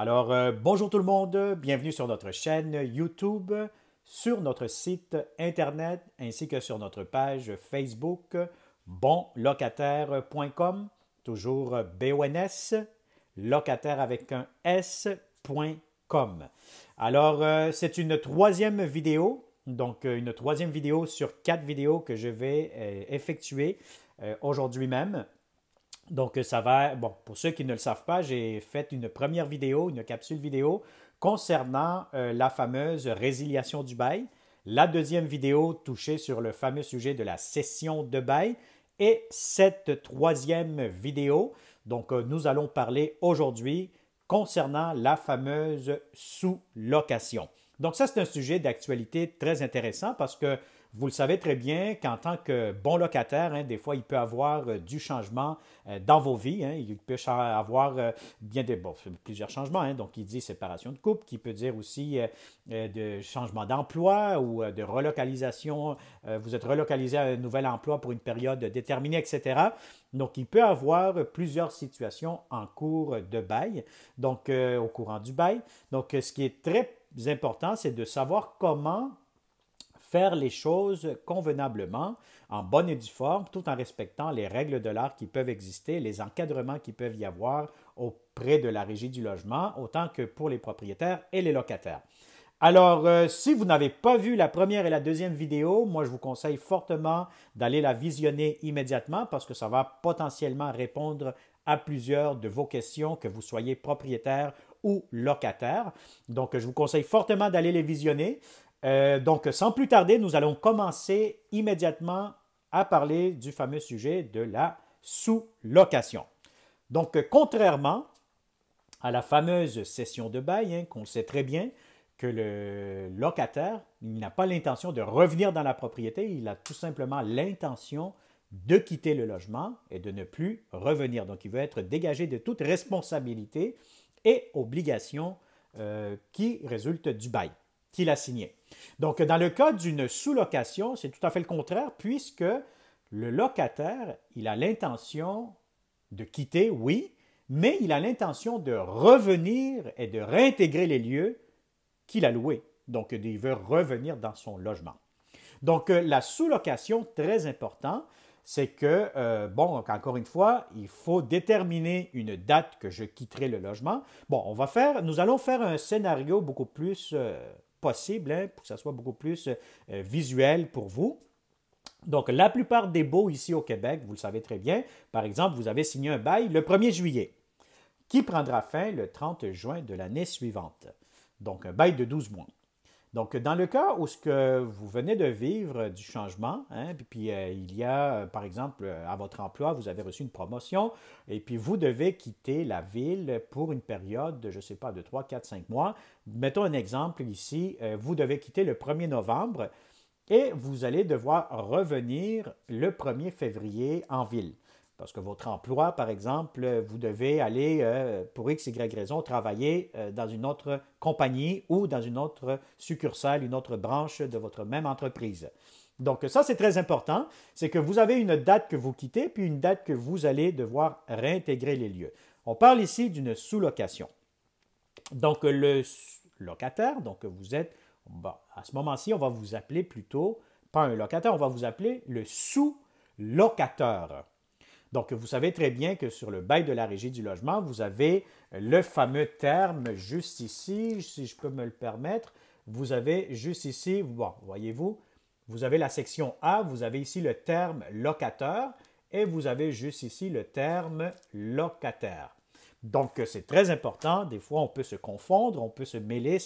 Alors, bonjour tout le monde, bienvenue sur notre chaîne YouTube, sur notre site Internet ainsi que sur notre page Facebook bonlocataire.com, toujours BONS, locataire avec un S.com. Alors, c'est une troisième vidéo, donc une troisième vidéo sur 4 vidéos que je vais effectuer aujourd'hui même. Donc, ça va, bon, pour ceux qui ne le savent pas, j'ai fait une première vidéo, une capsule vidéo concernant la fameuse résiliation du bail. La deuxième vidéo touchait sur le fameux sujet de la cession de bail. Et cette troisième vidéo, donc nous allons parler aujourd'hui concernant la fameuse sous-location. Donc, ça, c'est un sujet d'actualité très intéressant parce que vous le savez très bien qu'en tant que bon locataire, des fois, il peut y avoir du changement dans vos vies. Il peut y avoir plusieurs changements. Donc, il dit séparation de couple, qui peut dire aussi de changement d'emploi ou de relocalisation. Vous êtes relocalisé à un nouvel emploi pour une période déterminée, etc. Donc, il peut y avoir plusieurs situations en cours de bail, donc au courant du bail. Donc, ce qui est très important, c'est de savoir comment faire les choses convenablement, en bonne et due forme, tout en respectant les règles de l'art qui peuvent exister, les encadrements qui peuvent y avoir auprès de la Régie du logement, autant que pour les propriétaires et les locataires. Alors, si vous n'avez pas vu la première et la deuxième vidéo, moi, je vous conseille fortement d'aller la visionner immédiatement parce que ça va potentiellement répondre à plusieurs de vos questions, que vous soyez propriétaire ou locataire. Donc, je vous conseille fortement d'aller les visionner. Donc, sans plus tarder, nous allons commencer immédiatement à parler du fameux sujet de la sous-location. Donc, contrairement à la fameuse cession de bail, qu'on sait très bien, que le locataire, il n'a pas l'intention de revenir dans la propriété, il a tout simplement l'intention de quitter le logement et de ne plus revenir. Donc, il veut être dégagé de toute responsabilité et obligation qui résulte du bail qu'il a signé. Donc, dans le cas d'une sous-location, c'est tout à fait le contraire, puisque le locataire, il a l'intention de quitter, oui, mais il a l'intention de revenir et de réintégrer les lieux qu'il a loués. Donc, il veut revenir dans son logement. Donc, la sous-location, très important, c'est que, encore une fois, il faut déterminer une date que je quitterai le logement. Bon, nous allons faire un scénario beaucoup plus possible, pour que ça soit beaucoup plus visuel pour vous. Donc, la plupart des baux ici au Québec, vous le savez très bien, par exemple, vous avez signé un bail le 1er juillet, qui prendra fin le 30 juin de l'année suivante. Donc, un bail de 12 mois. Donc, dans le cas où ce que vous venez de vivre du changement, puis il y a, par exemple, à votre emploi, vous avez reçu une promotion et puis vous devez quitter la ville pour une période, je ne sais pas, de 3, 4, 5 mois. Mettons un exemple ici, vous devez quitter le 1er novembre et vous allez devoir revenir le 1er février en ville. Parce que votre emploi, par exemple, vous devez aller, pour X, Y raison, travailler dans une autre compagnie ou dans une autre succursale, une autre branche de votre même entreprise. Donc, ça, c'est très important. C'est que vous avez une date que vous quittez, puis une date que vous allez devoir réintégrer les lieux. On parle ici d'une sous-location. Donc, le locataire, donc vous êtes, à ce moment-ci, on va vous appeler plutôt, pas un locataire, on va vous appeler le sous-locateur. Donc, vous savez très bien que sur le bail de la Régie du logement, vous avez le fameux terme juste ici, si je peux me le permettre. Vous avez juste ici, voyez-vous, vous avez la section A, vous avez ici le terme locateur et vous avez juste ici le terme locataire. Donc, c'est très important. Des fois, on peut se confondre, on peut se mêler.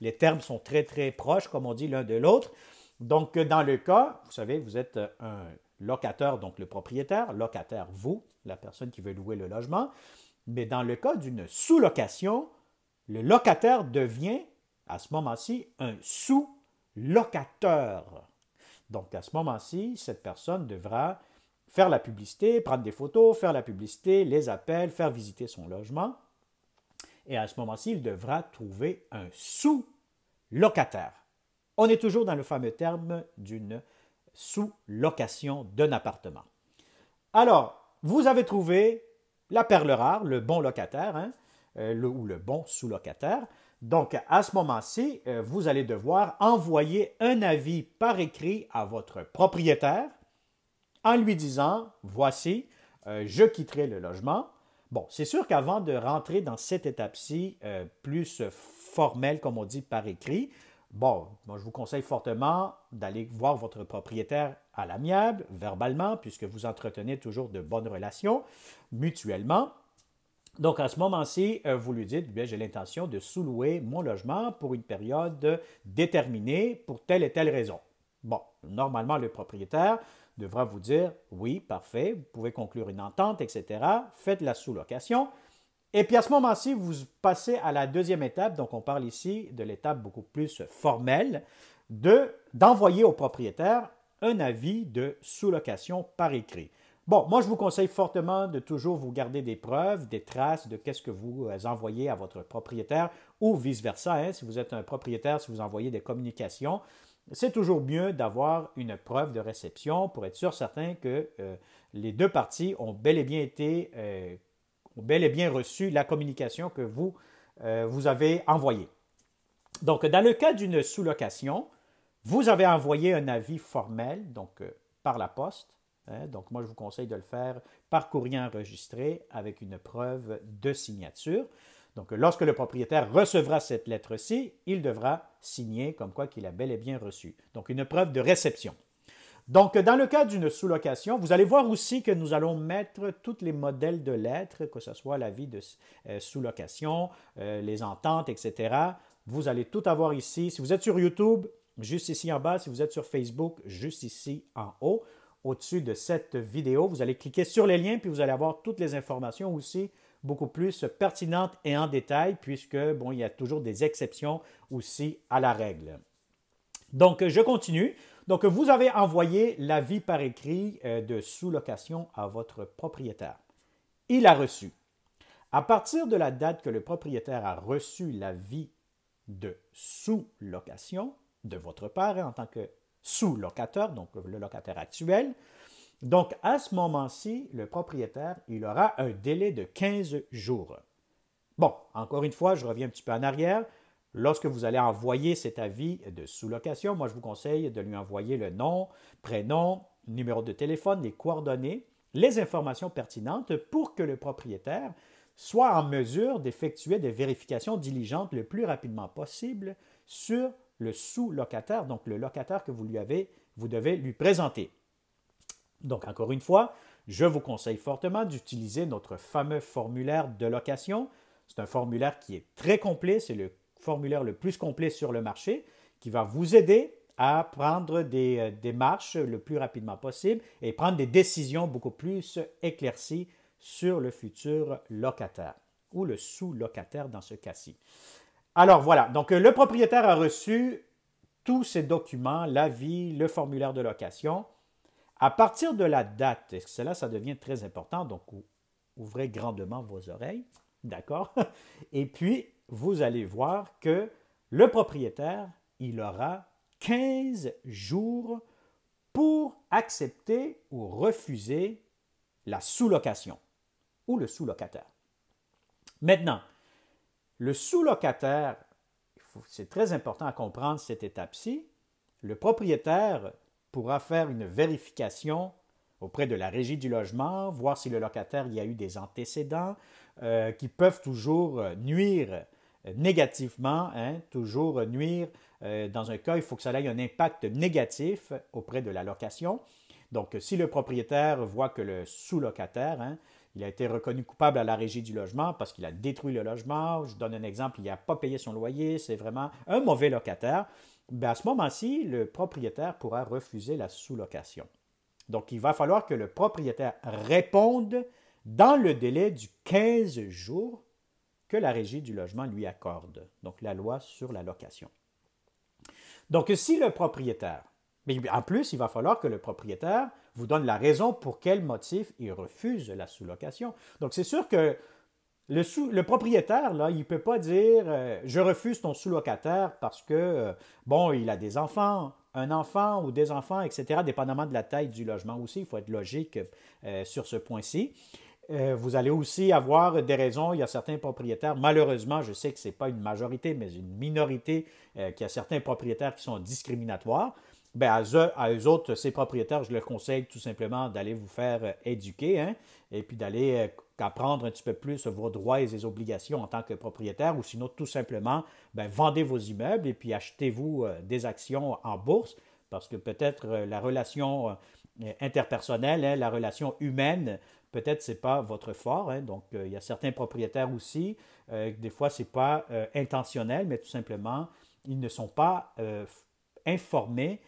Les termes sont très, très proches, comme on dit l'un de l'autre. Donc, dans le cas, vous savez, vous êtes un locataire, donc le propriétaire, locataire, vous, la personne qui veut louer le logement. Mais dans le cas d'une sous-location, le locataire devient, à ce moment-ci, un sous-locateur. Donc, à ce moment-ci, cette personne devra faire la publicité, prendre des photos, faire la publicité, les appels, faire visiter son logement. Et à ce moment-ci, il devra trouver un sous-locataire. On est toujours dans le fameux terme d'une sous-location d'un appartement. Alors, vous avez trouvé la perle rare, le bon locataire. ou le bon sous-locataire. Donc, à ce moment-ci, vous allez devoir envoyer un avis par écrit à votre propriétaire en lui disant, voici, je quitterai le logement. Bon, c'est sûr qu'avant de rentrer dans cette étape-ci plus formelle, comme on dit, par écrit, bon, moi je vous conseille fortement d'aller voir votre propriétaire à l'amiable, verbalement, puisque vous entretenez toujours de bonnes relations mutuellement. Donc, à ce moment-ci, vous lui dites, bien, j'ai l'intention de sous-louer mon logement pour une période déterminée pour telle et telle raison. Bon, normalement, le propriétaire devra vous dire, oui, parfait, vous pouvez conclure une entente, etc. Faites la sous-location. Et puis, à ce moment-ci, vous passez à la deuxième étape. Donc, on parle ici de l'étape beaucoup plus formelle d'envoyer au propriétaire un avis de sous-location par écrit. Bon, moi, je vous conseille fortement de toujours vous garder des preuves, des traces de qu'est-ce que vous envoyez à votre propriétaire ou vice-versa. Hein, si vous êtes un propriétaire, si vous envoyez des communications, c'est toujours mieux d'avoir une preuve de réception pour être sûr certain que les deux parties ont bel et bien reçu la communication que vous avez envoyée. Donc, dans le cas d'une sous-location, vous avez envoyé un avis formel, donc par la poste. Hein, donc, moi, je vous conseille de le faire par courrier enregistré avec une preuve de signature. Donc, lorsque le propriétaire recevra cette lettre-ci, il devra signer comme quoi qu'il a bel et bien reçu. Donc, une preuve de réception. Donc, dans le cas d'une sous-location, vous allez voir aussi que nous allons mettre tous les modèles de lettres, que ce soit l'avis de sous-location, les ententes, etc. Vous allez tout avoir ici. Si vous êtes sur YouTube, juste ici en bas. Si vous êtes sur Facebook, juste ici en haut. Au-dessus de cette vidéo, vous allez cliquer sur les liens, puis vous allez avoir toutes les informations aussi beaucoup plus pertinentes et en détail, puisque, bon, il y a toujours des exceptions aussi à la règle. Donc, je continue. Donc, vous avez envoyé l'avis par écrit de sous-location à votre propriétaire. Il a reçu. À partir de la date que le propriétaire a reçu l'avis de sous-location de votre part, en tant que sous-locataire, donc le locataire actuel, donc à ce moment-ci, le propriétaire, il aura un délai de 15 jours. Bon, encore une fois, je reviens un petit peu en arrière. Lorsque vous allez envoyer cet avis de sous-location, moi, je vous conseille de lui envoyer le nom, prénom, numéro de téléphone, les coordonnées, les informations pertinentes pour que le propriétaire soit en mesure d'effectuer des vérifications diligentes le plus rapidement possible sur le sous-locataire, donc le locataire que vous devez lui présenter. Donc, encore une fois, je vous conseille fortement d'utiliser notre fameux formulaire de location. C'est un formulaire qui est très complet, c'est le formulaire le plus complet sur le marché, qui va vous aider à prendre des démarches le plus rapidement possible et prendre des décisions beaucoup plus éclaircies sur le futur locataire ou le sous-locataire dans ce cas-ci. Alors voilà, donc le propriétaire a reçu tous ces documents, l'avis, le formulaire de location. À partir de la date, et cela, ça devient très important, donc ouvrez grandement vos oreilles, d'accord? Et puis, vous allez voir que le propriétaire, il aura 15 jours pour accepter ou refuser la sous-location ou le sous-locataire. Maintenant, le sous-locataire, c'est très important à comprendre cette étape-ci, le propriétaire pourra faire une vérification auprès de la régie du logement, voir si le locataire y a eu des antécédents qui peuvent toujours nuire négativement, hein, toujours nuire. Dans un cas, il faut que ça ait un impact négatif auprès de la location. Donc, si le propriétaire voit que le sous-locataire, hein, il a été reconnu coupable à la régie du logement parce qu'il a détruit le logement, je donne un exemple, il n'a pas payé son loyer, c'est vraiment un mauvais locataire, bien à ce moment-ci, le propriétaire pourra refuser la sous-location. Donc, il va falloir que le propriétaire réponde dans le délai du 15 jours que la régie du logement lui accorde, donc la loi sur la location. Donc, si le propriétaire, mais en plus, il va falloir que le propriétaire vous donne la raison pour quel motif il refuse la sous-location. Donc, c'est sûr que le propriétaire, là, il ne peut pas dire je refuse ton sous-locataire parce que, bon, il a des enfants, un enfant ou des enfants, etc., dépendamment de la taille du logement aussi. Il faut être logique sur ce point-ci. Vous allez aussi avoir des raisons. Il y a certains propriétaires, malheureusement, je sais que ce n'est pas une majorité, mais une minorité, qu'il y a certains propriétaires qui sont discriminatoires. Bien, à eux autres, ces propriétaires, je leur conseille tout simplement d'aller vous faire éduquer, hein, et puis d'aller apprendre un petit peu plus vos droits et vos obligations en tant que propriétaire, ou sinon tout simplement, bien, vendez vos immeubles et puis achetez-vous des actions en bourse, parce que peut-être la relation interpersonnelle, hein, la relation humaine, peut-être ce n'est pas votre fort. Hein, donc, il y a certains propriétaires aussi, des fois, ce n'est pas intentionnel, mais tout simplement, ils ne sont pas informés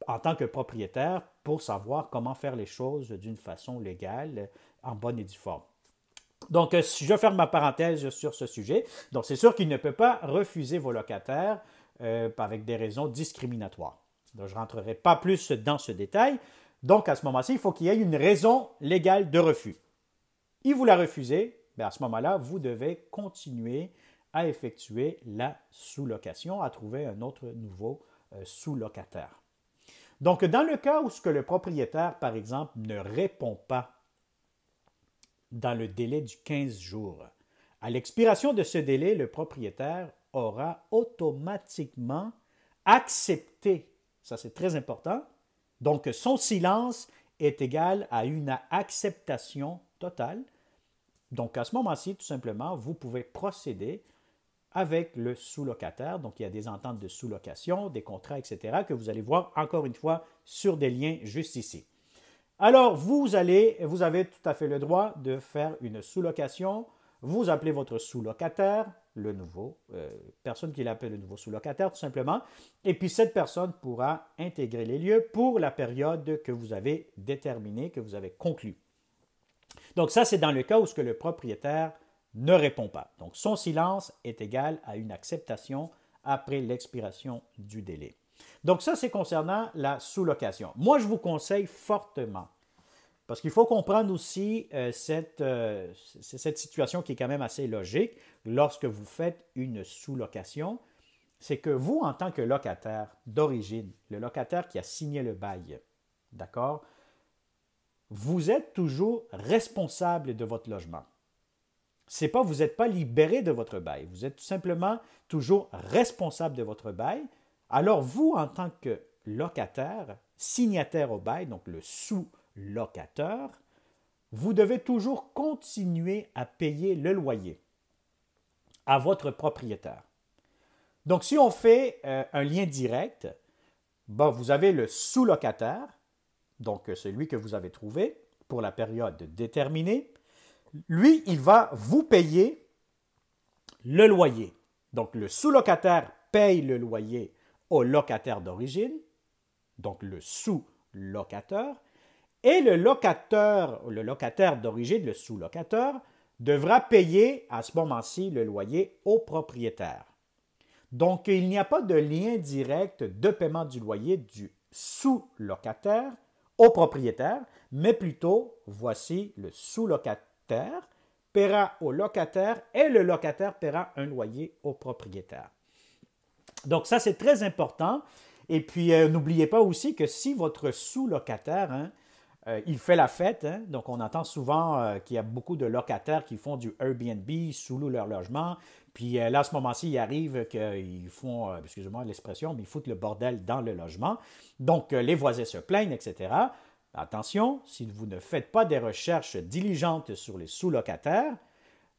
en tant que propriétaire pour savoir comment faire les choses d'une façon légale, en bonne et due forme. Donc, si je ferme ma parenthèse sur ce sujet, donc c'est sûr qu'il ne peut pas refuser vos locataires avec des raisons discriminatoires. Donc, je ne rentrerai pas plus dans ce détail. Donc, à ce moment-ci, il faut qu'il y ait une raison légale de refus. Il vous la refusez, bien à ce moment-là, vous devez continuer à effectuer la sous-location, à trouver un autre nouveau sous-locataire. Donc, dans le cas où ce que le propriétaire, par exemple, ne répond pas dans le délai du 15 jours, à l'expiration de ce délai, le propriétaire aura automatiquement accepté, ça c'est très important, donc son silence est égal à une acceptation totale. Donc, à ce moment-ci, tout simplement, vous pouvez procéder avec le sous-locataire. Donc, il y a des ententes de sous-location, des contrats, etc., que vous allez voir encore une fois sur des liens juste ici. Alors, vous avez tout à fait le droit de faire une sous-location. Vous appelez votre sous-locataire, le nouveau, personne qui l'appelle le nouveau sous-locataire, tout simplement. Et puis, cette personne pourra intégrer les lieux pour la période que vous avez déterminée, que vous avez conclue. Donc, ça, c'est dans le cas où ce que le propriétaire ne répond pas. Donc, son silence est égal à une acceptation après l'expiration du délai. Donc, ça, c'est concernant la sous-location. Moi, je vous conseille fortement, parce qu'il faut comprendre aussi cette situation qui est quand même assez logique lorsque vous faites une sous-location, c'est que vous, en tant que locataire d'origine, le locataire qui a signé le bail, d'accord, vous êtes toujours responsable de votre logement. C'est pas, vous n'êtes pas libéré de votre bail. Vous êtes tout simplement toujours responsable de votre bail. Alors, vous, en tant que locataire, signataire au bail, donc le sous-locateur, vous devez toujours continuer à payer le loyer à votre propriétaire. Donc, si on fait un lien direct, bon, vous avez le sous-locataire, donc celui que vous avez trouvé pour la période déterminée. Lui, il va vous payer le loyer. Donc, le sous-locataire paye le loyer au locataire d'origine, donc le sous-locateur, et le locataire d'origine, le sous-locateur, devra payer à ce moment-ci le loyer au propriétaire. Donc, il n'y a pas de lien direct de paiement du loyer du sous-locataire au propriétaire, mais plutôt, voici le sous-locataire paiera au locataire et le locataire paiera un loyer au propriétaire. Donc, ça, c'est très important. Et puis, n'oubliez pas aussi que si votre sous-locataire, hein, il fait la fête, hein, donc on entend souvent qu'il y a beaucoup de locataires qui font du Airbnb, sous-louent leur logement, puis là, à ce moment-ci, il arrive qu'ils font, excusez-moi l'expression, mais ils foutent le bordel dans le logement. Donc, les voisins se plaignent, etc. Attention, si vous ne faites pas des recherches diligentes sur les sous-locataires,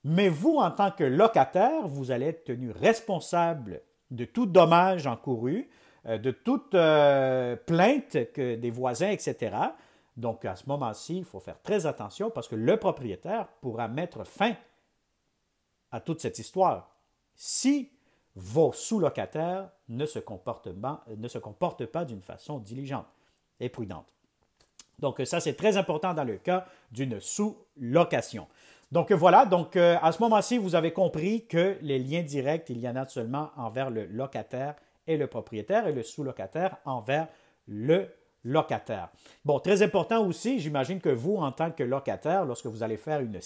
mais vous, en tant que locataire, vous allez être tenu responsable de tout dommage encouru, de toute plainte des voisins, etc. Donc, à ce moment-ci, il faut faire très attention parce que le propriétaire pourra mettre fin à toute cette histoire si vos sous-locataires ne se comportent pas d'une façon diligente et prudente. Donc, ça, c'est très important dans le cas d'une sous-location. Donc, voilà. Donc, à ce moment-ci, vous avez compris que les liens directs, il y en a seulement envers le locataire et le propriétaire et le sous-locataire envers le locataire. Bon, très important aussi, j'imagine que vous, en tant que locataire, lorsque vous allez faire une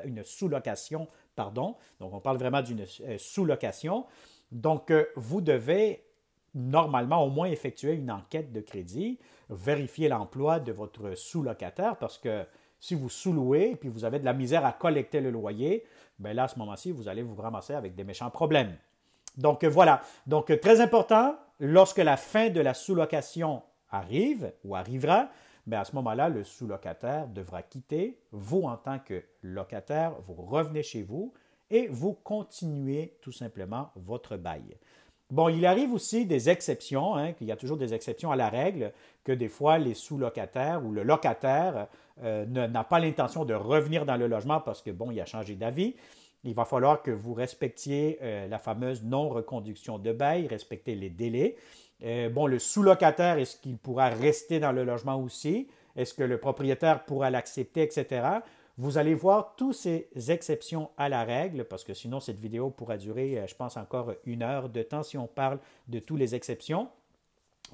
une sous-location, pardon, donc on parle vraiment d'une sous-location, donc vous devez normalement au moins effectuer une enquête de crédit, vérifier l'emploi de votre sous-locataire parce que Si vous sous-louez et puis vous avez de la misère à collecter le loyer, bien là, à ce moment-ci, vous allez vous ramasser avec des méchants problèmes. Donc voilà. Donc très important, lorsque la fin de la sous-location arrive ou arrivera, bien à ce moment-là, le sous-locataire devra quitter. Vous, en tant que locataire, vous revenez chez vous et vous continuez tout simplement votre bail. Bon, il arrive aussi des exceptions, hein, qu'il y a toujours des exceptions à la règle, que des fois les sous-locataires ou le locataire n'a pas l'intention de revenir dans le logement parce que, bon, il a changé d'avis. Il va falloir que vous respectiez la fameuse non-reconduction de bail, respecter les délais. Bon, le sous-locataire, est-ce qu'il pourra rester dans le logement aussi? Est-ce que le propriétaire pourra l'accepter, etc.? Vous allez voir toutes ces exceptions à la règle, parce que sinon cette vidéo pourra durer, je pense, encore 1 heure de temps si on parle de toutes les exceptions.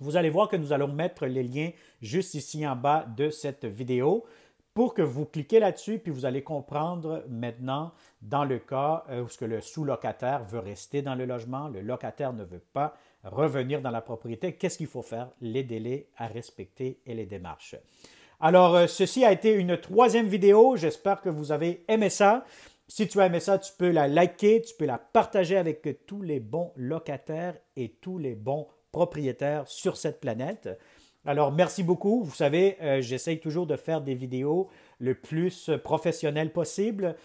Vous allez voir que nous allons mettre les liens juste ici en bas de cette vidéo pour que vous cliquez là-dessus, puis vous allez comprendre maintenant dans le cas où le sous-locataire veut rester dans le logement, le locataire ne veut pas revenir dans la propriété, qu'est-ce qu'il faut faire, les délais à respecter et les démarches. Alors, ceci a été une 3e vidéo. J'espère que vous avez aimé ça. Si tu as aimé ça, tu peux la liker, tu peux la partager avec tous les bons locataires et tous les bons propriétaires sur cette planète. Alors, merci beaucoup. Vous savez, j'essaye toujours de faire des vidéos le plus professionnelles possible.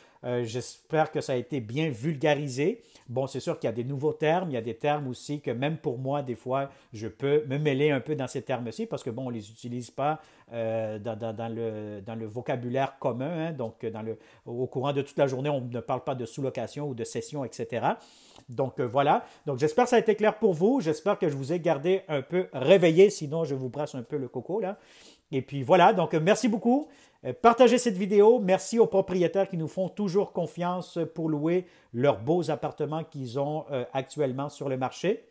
J'espère que ça a été bien vulgarisé. Bon, c'est sûr qu'il y a des nouveaux termes. Il y a des termes aussi que même pour moi, des fois, je peux me mêler un peu dans ces termes-ci parce que, bon, on ne les utilise pas dans le vocabulaire commun. Hein, donc, au courant de toute la journée, on ne parle pas de sous-location ou de cession, etc. Donc, voilà. Donc, j'espère que ça a été clair pour vous. J'espère que je vous ai gardé un peu réveillé. Sinon, je vous brasse un peu le coco, là. Et puis, voilà. Donc, merci beaucoup. Partagez cette vidéo. Merci aux propriétaires qui nous font toujours confiance pour louer leurs beaux appartements qu'ils ont actuellement sur le marché.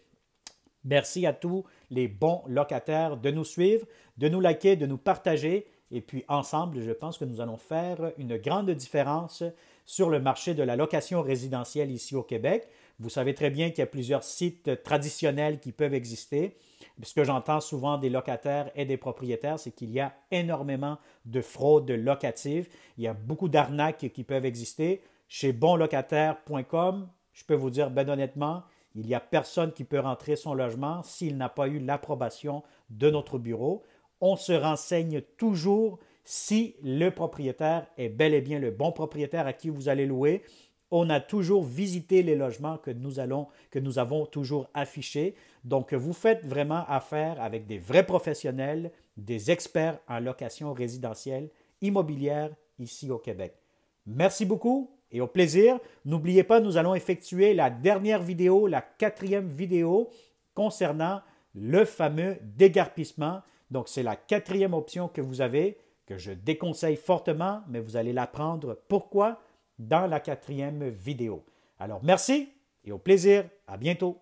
Merci à tous les bons locataires de nous suivre, de nous liker, de nous partager. Et puis ensemble, je pense que nous allons faire une grande différence sur le marché de la location résidentielle ici au Québec. Vous savez très bien qu'il y a plusieurs sites traditionnels qui peuvent exister. Ce que j'entends souvent des locataires et des propriétaires, c'est qu'il y a énormément de fraudes locatives. Il y a beaucoup d'arnaques qui peuvent exister. Chez bonlocataire.com, je peux vous dire ben honnêtement, il n'y a personne qui peut rentrer son logement s'il n'a pas eu l'approbation de notre bureau. On se renseigne toujours si le propriétaire est bel et bien le bon propriétaire à qui vous allez louer. On a toujours visité les logements que nous avons toujours affichés. Donc, vous faites vraiment affaire avec des vrais professionnels, des experts en location résidentielle immobilière ici au Québec. Merci beaucoup et au plaisir. N'oubliez pas, nous allons effectuer la dernière vidéo, la 4e vidéo concernant le fameux déguerpissement. Donc, c'est la 4e option que vous avez, que je déconseille fortement, mais vous allez l'apprendre. Pourquoi? Dans la 4e vidéo. Alors, merci et au plaisir. À bientôt.